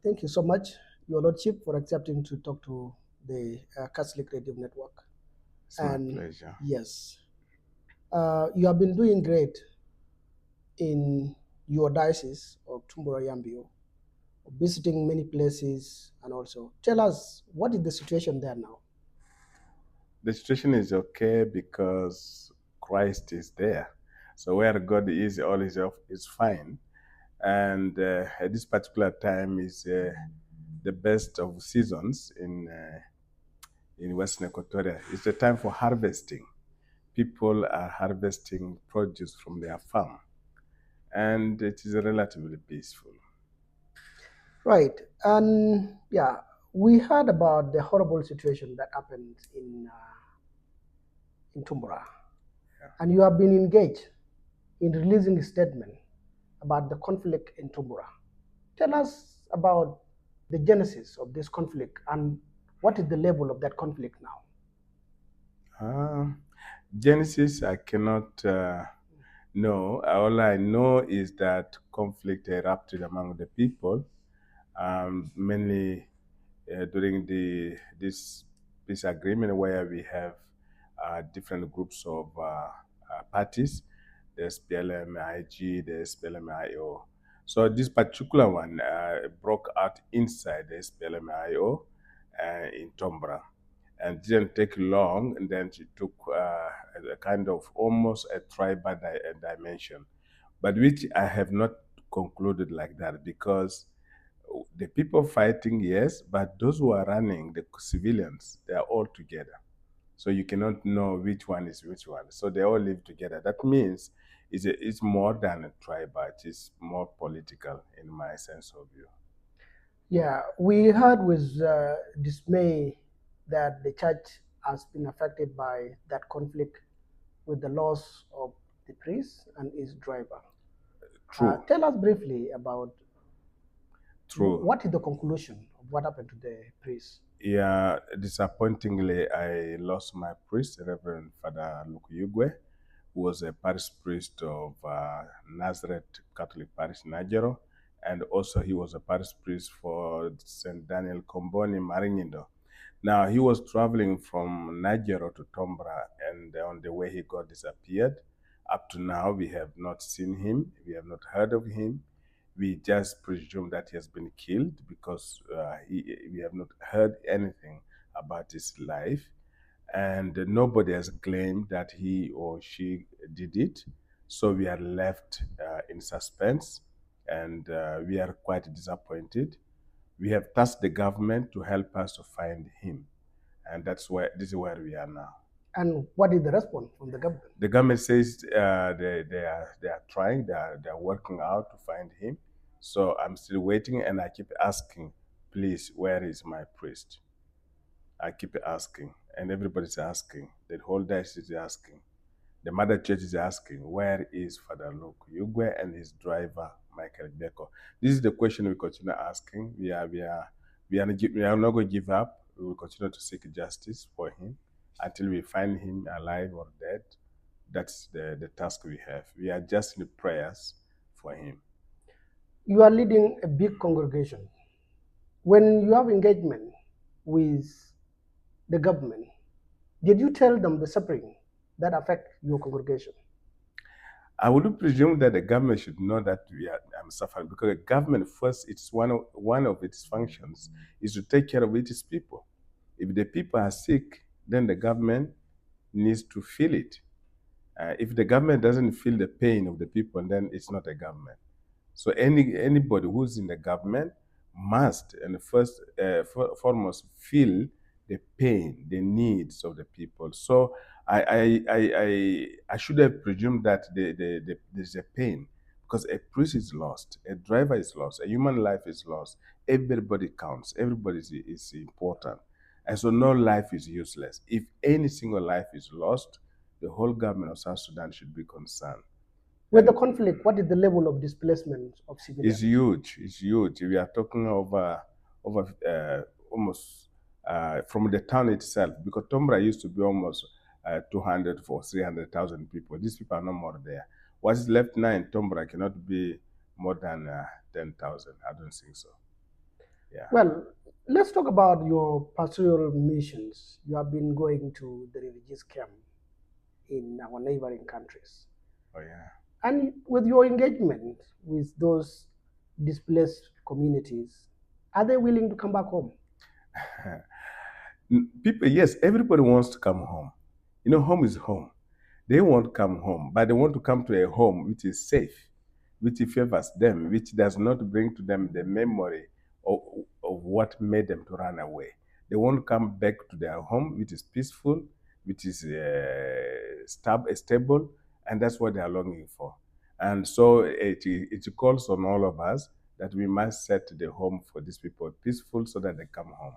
Thank you so much, Your Lordship, for accepting to talk to the Catholic Radio Network. It's my And pleasure. yes, you have been doing great in your diocese of Tumbura-Yambio, visiting many places, and also tell us what is the situation there now. The situation is okay because Christ is there. So where God is, all is fine. And at this particular time is the best of seasons in Western Equatoria. It's the time for harvesting. People are harvesting produce from their farm, and it is relatively peaceful. Right, and yeah, we heard about the horrible situation that happened in Tumbura, Yeah. and you have been engaged in releasing a statement about the conflict in Tumbura. Tell us about the genesis of this conflict and what is the level of that conflict now? Genesis, I cannot know. All I know is that conflict erupted among the people, mainly during this peace agreement where we have different groups of parties. There's PLM-IG, there's PLM-IO. So this particular one broke out inside the SPLM-IO in Tombora, and didn't take long, and then it took a kind of almost a tribal dimension, but which I have not concluded like that because the people fighting, yes, but those who are running, the civilians, they are all together. So you cannot know which one is which one. So they all live together. That means it's more than a tribe, but it's more political in my sense of view. Yeah, we heard with dismay that the church has been affected by that conflict with the loss of the priest and his driver. True, Tell us briefly about true. what is the conclusion of what happened to the priest. Yeah, disappointingly, I lost my priest, Reverend Father Lukuyugwe, who was a parish priest of Nazareth Catholic Parish, Najero, and also he was a parish priest for St. Daniel Comboni, Maringindo. Now, he was traveling from Najero to Tombra, and on the way he got disappeared. Up to now, we have not seen him, we have not heard of him. We just presume that he has been killed because we have not heard anything about his life, and nobody has claimed that he or she did it. So we are left in suspense, and we are quite disappointed. We have tasked the government to help us to find him, and this is where we are now. And what is the response from the government? The government says they are trying, they are working out to find him. So I'm still waiting, and I keep asking, please, where is my priest? I keep asking, and everybody's asking. The whole diocese is asking. The mother church is asking, where is Father Luke Yugwe and his driver Michael Beko? This is the question we continue asking. We are not going to give up. We will continue to seek justice for him until we find him alive or dead. That's the task we have. We are just in prayers for him. You are leading a big congregation. When you have engagement with the government, did you tell them the suffering that affect your congregation? I would presume that the government should know that I'm suffering because the government first, it's one of its functions is to take care of its people. If the people are sick, then the government needs to feel it. If the government doesn't feel the pain of the people, then it's not a government. So anybody who's in the government must, and first foremost, feel the pain, the needs of the people. So I should have presumed that there's a pain because a priest is lost, a driver is lost, a human life is lost. Everybody counts. Everybody is important, and so no life is useless. If any single life is lost, the whole government of South Sudan should be concerned. With the conflict, what is the level of displacement of It's civilians? huge. It's huge. We are talking over almost from the town itself, because Tombra used to be almost 200 for 300,000 people. These people are no more there. What's left now in Tombra cannot be more than 10,000. I don't think so. Yeah. Well, let's talk about your pastoral missions. You have been going to the refugees camp in our neighboring countries. Oh, yeah. And with your engagement with those displaced communities, are they willing to come back home? People, yes, everybody wants to come home. You know, home is home. They won't come home, but they want to come to a home which is safe, which favors them, which does not bring to them the memory of what made them to run away. They want to come back to their home, which is peaceful, which is stable, and that's what they are longing for. And so it calls on all of us that we must set the home for these people peaceful so that they come home.